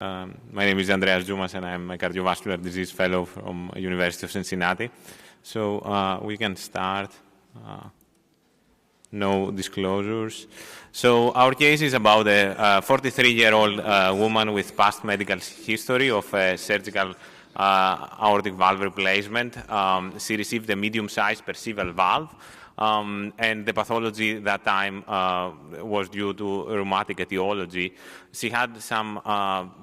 My name is Andreas Jumas, and I'm a cardiovascular disease fellow from University of Cincinnati. So we can start. No disclosures. So our case is about a 43-year-old woman with past medical history of a surgical aortic valve replacement. She received a medium-sized perceval valve. And the pathology that time was due to rheumatic etiology. She had some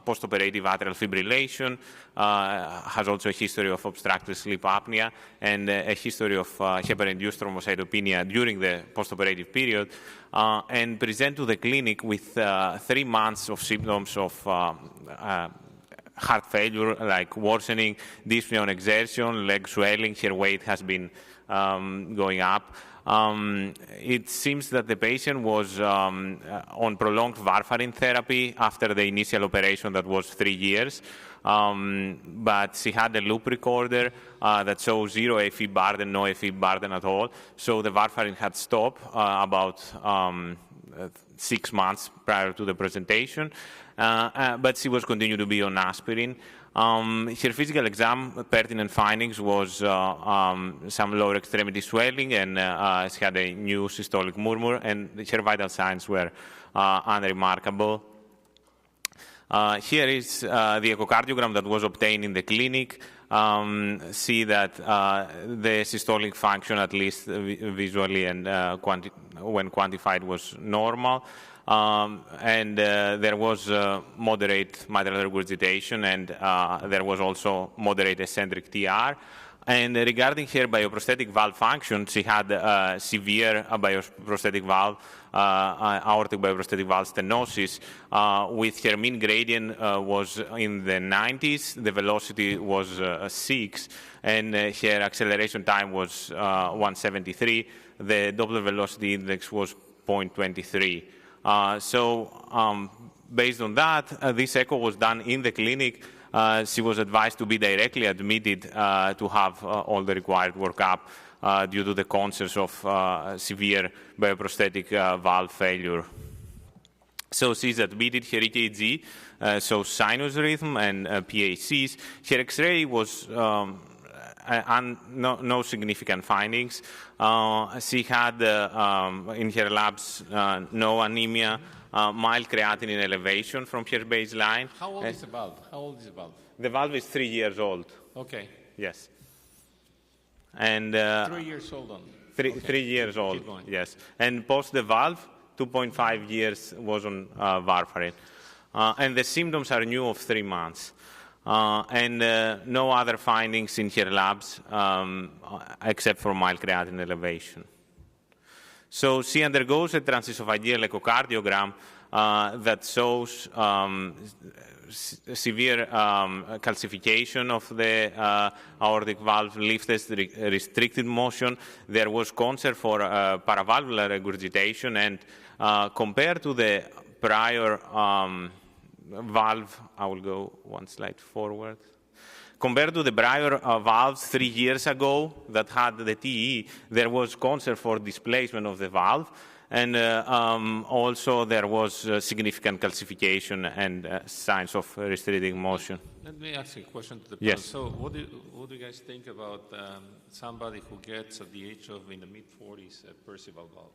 postoperative atrial fibrillation, has also a history of obstructive sleep apnea, and a history of heparin-induced thrombocytopenia during the postoperative period, and present to the clinic with 3 months of symptoms of heart failure, like worsening, dyspnea on exertion, leg swelling. Her weight has been going up. It seems that the patient was on prolonged warfarin therapy after the initial operation that was 3 years. But she had a loop recorder that shows 0 AFib burden, no AFib burden at all. So the warfarin had stopped about 6 months prior to the presentation. But she was continued to be on aspirin. Her physical exam pertinent findings was some lower extremity swelling, and she had a new systolic murmur, and her vital signs were unremarkable. Here is the echocardiogram that was obtained in the clinic. See that the systolic function, at least visually and when quantified, was normal. And there was moderate mitral regurgitation, and there was also moderate eccentric TR. And regarding her bioprosthetic valve function, she had severe bioprosthetic valve, aortic bioprosthetic valve stenosis, with her mean gradient was in the 90s, the velocity was 6, and her acceleration time was 173. The Doppler velocity index was 0.23. So based on that, this echo was done in the clinic. She was advised to be directly admitted to have all the required workup due to the concerns of severe bioprosthetic valve failure. So she's admitted. Her EKG shows sinus rhythm and PACs. Her X-ray was no significant findings. She had in her labs no anemia, mild creatinine elevation from her baseline. How old is the valve? How old is the valve? The valve is 3 years old. Okay. Yes. And 3 years old on. 3 years old. Keep going. Yes. And post the valve, 2.5 years was on warfarin. And the symptoms are new of 3 months. And no other findings in her labs except for mild creatinine elevation. So she undergoes a transesophageal echocardiogram that shows severe calcification of the aortic valve, lifted restricted motion. There was concern for paravalvular regurgitation, and compared to the prior valve, I will go one slide forward. Compared to the prior valves 3 years ago that had the TE, there was concern for displacement of the valve, and also there was significant calcification and signs of restricting motion. Let me ask you a question to the panel. Yes. So what do you guys think about somebody who gets at the age of in the mid-40s a perceval valve?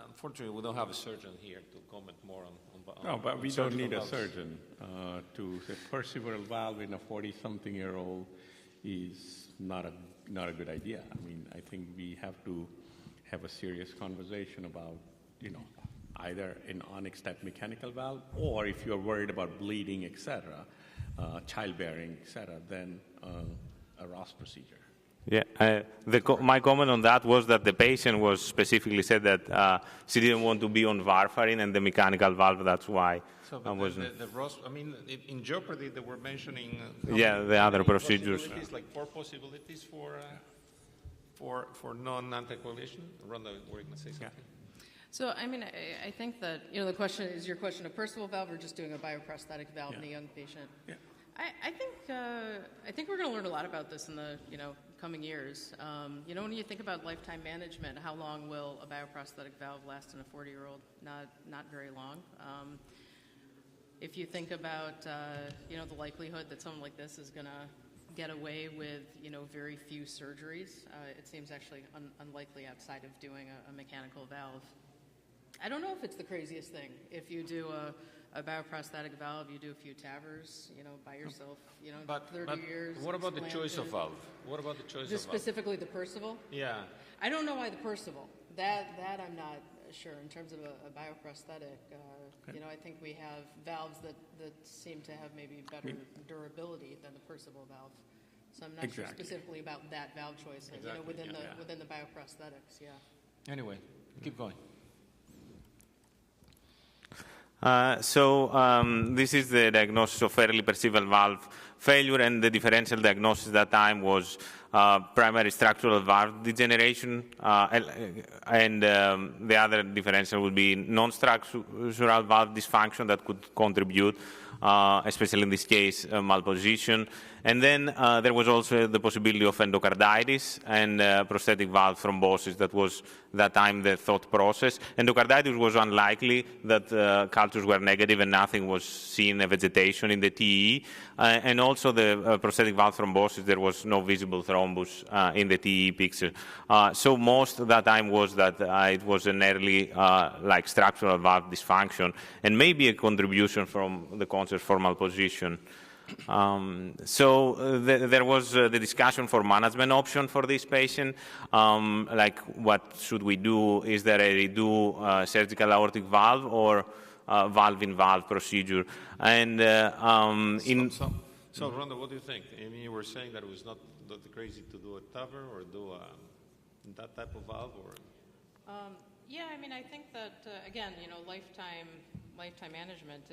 Unfortunately, we don't have a surgeon here to comment more on no, but we don't need valves. a surgeon to say perceval valve in a 40-something-year-old is not a good idea. I mean, I think we have to have a serious conversation about, either an Onyx-type mechanical valve, or if you're worried about bleeding, et cetera, childbearing, et cetera, then a Ross procedure. Yeah, my comment on that was that the patient was specifically said that she didn't want to be on warfarin and the mechanical valve. That's why. So, but the Ross, I mean, in Jeopardy, they were mentioning. The other procedures. Like 4 possibilities for non-anticoagulation. Rhonda, were you going to say something? Yeah. So, I mean, I think that, the question is your question a perceval valve or just doing a bioprosthetic valve in a young patient? Yeah. I think we're going to learn a lot about this in the coming years. When you think about lifetime management, how long will a bioprosthetic valve last in a 40-year-old? Not very long. if you think about, the likelihood that someone like this is going to get away with, very few surgeries, it seems actually unlikely outside of doing a mechanical valve. I don't know if it's the craziest thing. If you do a bioprosthetic valve, you do a few TAVRs, by yourself, But 30 years. what about the choice of valve? What about the choice of valve? Specifically the Percival? Yeah. I don't know why the Percival. That I'm not sure. In terms of a bioprosthetic, I think we have valves that seem to have maybe better durability than the Percival valve. So I'm not sure specifically about that valve choice, within the bioprosthetics, yeah. Anyway, keep going. This is the diagnosis of early perceval valve failure, and the differential diagnosis at that time was primary structural valve degeneration, and the other differential would be non-structural valve dysfunction that could contribute, especially in this case, malposition. And then there was also the possibility of endocarditis and prosthetic valve thrombosis. That was that time the thought process. Endocarditis was unlikely, that cultures were negative and nothing was seen, a vegetation in the TE. And also the prosthetic valve thrombosis, there was no visible thrombus in the TE picture. So most of that time was that it was an early structural valve dysfunction, and maybe a contribution from the concert for malposition. There was the discussion for management option for this patient, like what should we do? Is there a redo surgical aortic valve or valve-in-valve procedure? And So Rhonda, what do you think? I mean, you were saying that it was not that crazy to do a TAVR or do that type of valve, or? Yeah, I mean, I think that again, lifetime management.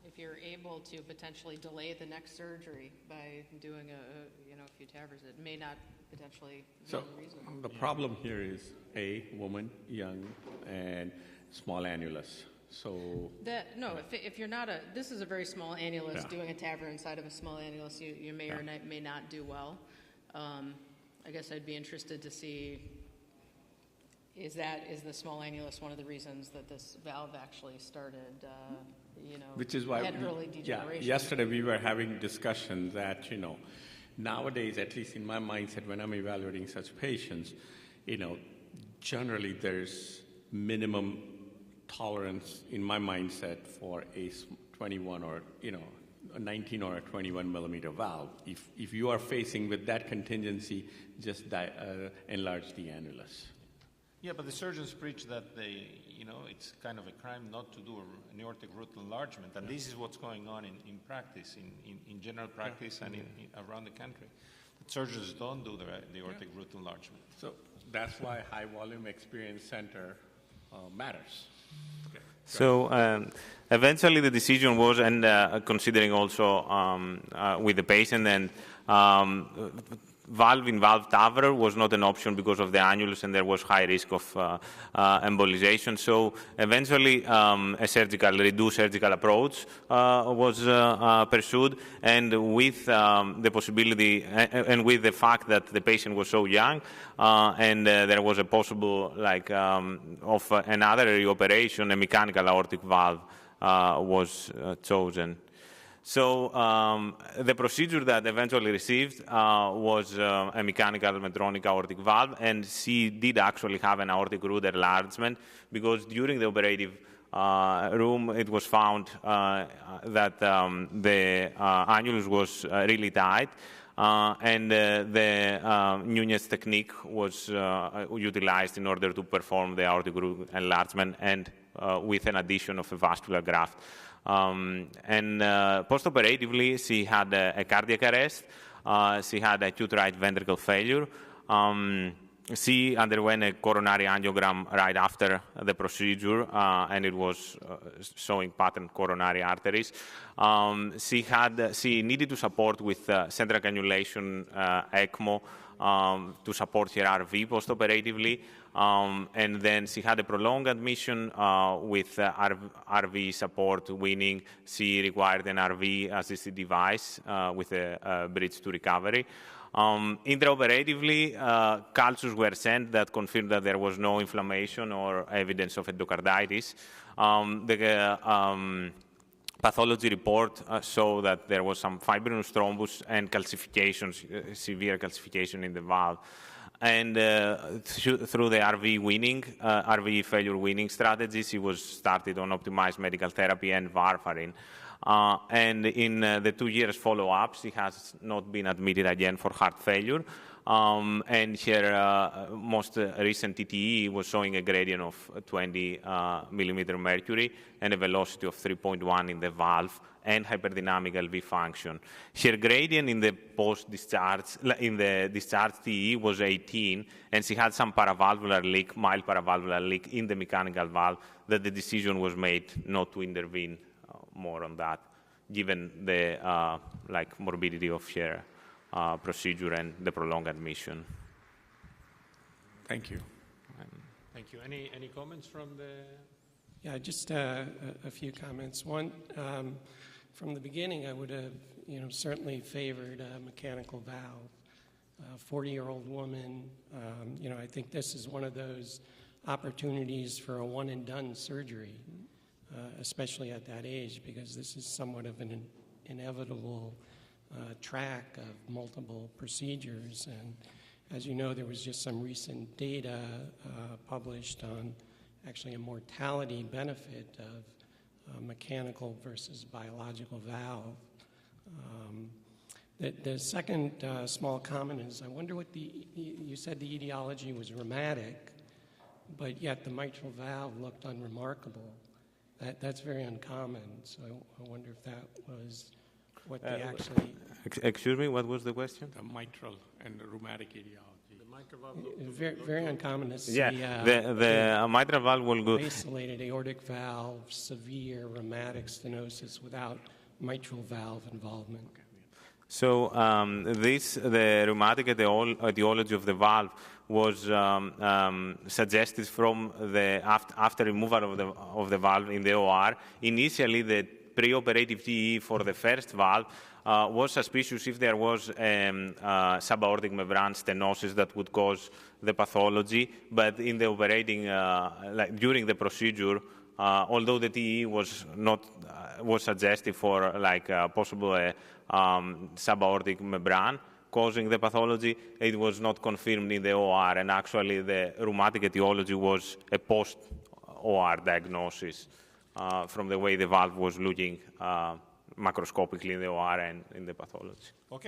If you're able to potentially delay the next surgery by doing a few TAVRs, it may not potentially be unreasonable. The problem here is woman, young, and small annulus. So if you're not this is a very small annulus. Doing a TAVR inside of a small annulus, you may or may not do well. I guess I'd be interested to see, is the small annulus one of the reasons that this valve actually started? Which is why had early degeneration. Yesterday we were having discussions that nowadays, at least in my mindset, when I'm evaluating such patients, generally there's minimum tolerance in my mindset for a 21 or a 19 or a 21 millimeter valve. If you are facing with that contingency, just enlarge the annulus. Yeah, but the surgeons preach that it's kind of a crime not to do an aortic root enlargement, and this is what's going on in practice, in general practice and around the country. The surgeons don't do the aortic root enlargement. So that's why high volume experience center matters. Okay. So eventually the decision was, and considering also with the patient, and valve-in-valve TAVR was not an option because of the annulus, and there was high risk of embolization. So eventually a reduced surgical approach was pursued, and with the possibility and with the fact that the patient was so young, and there was a possible of another reoperation, a mechanical aortic valve was chosen. So the procedure that eventually received was a mechanical Medtronic aortic valve, and she did actually have an aortic root enlargement, because during the operative room it was found that the annulus was really tight, and the Nunez technique was utilized in order to perform the aortic root enlargement, and with an addition of a vascular graft. And post-operatively, she had a cardiac arrest. She had acute right ventricle failure. She underwent a coronary angiogram right after the procedure, and it was showing patterned coronary arteries. She needed to support with central cannulation ECMO to support her RV post-operatively. And then she had a prolonged admission with RV support weaning. She required an RV-assisted device with a bridge to recovery. Intraoperatively, cultures were sent that confirmed that there was no inflammation or evidence of endocarditis. The pathology report showed that there was some fibrinous thrombus and calcifications, severe calcification in the valve. And through the RV failure weaning strategies, he was started on optimized medical therapy and warfarin. And in the 2 years follow-ups, he has not been admitted again for heart failure. And her most recent TTE was showing a gradient of 20 millimeter mercury and a velocity of 3.1 in the valve and hyperdynamic LV function. Her gradient in the post-discharge, in the discharge TE was 18, and she had some paravalvular leak, mild paravalvular leak in the mechanical valve, that the decision was made not to intervene more on that, given the morbidity of her procedure and the prolonged admission. Thank you. Thank you. Any comments from the? Yeah, just a few comments. One, from the beginning, I would have, certainly favored a mechanical valve. A 40-year-old woman, I think this is one of those opportunities for a one-and-done surgery, especially at that age, because this is somewhat of an inevitable track of multiple procedures. And as you know, there was just some recent data published on actually a mortality benefit of mechanical versus biological valve. The second small comment is, I wonder what you said the etiology was rheumatic, but yet the mitral valve looked unremarkable. That's very uncommon, so I wonder if that was what they actually... Excuse me, what was the question? The mitral and the rheumatic etiology. Very, very uncommon to see the mitral valve will go... isolated aortic valve, severe rheumatic stenosis without mitral valve involvement. So the rheumatic etiology of the valve was suggested from the after removal of the valve in the OR. Initially, the preoperative TE for the first valve was suspicious if there was subaortic membrane stenosis that would cause the pathology, but in the operating, during the procedure, although the TE was suggestive for possible subaortic membrane causing the pathology, it was not confirmed in the OR, and actually the rheumatic etiology was a post-OR diagnosis from the way the valve was looking macroscopically in the OR and in the pathology. Okay.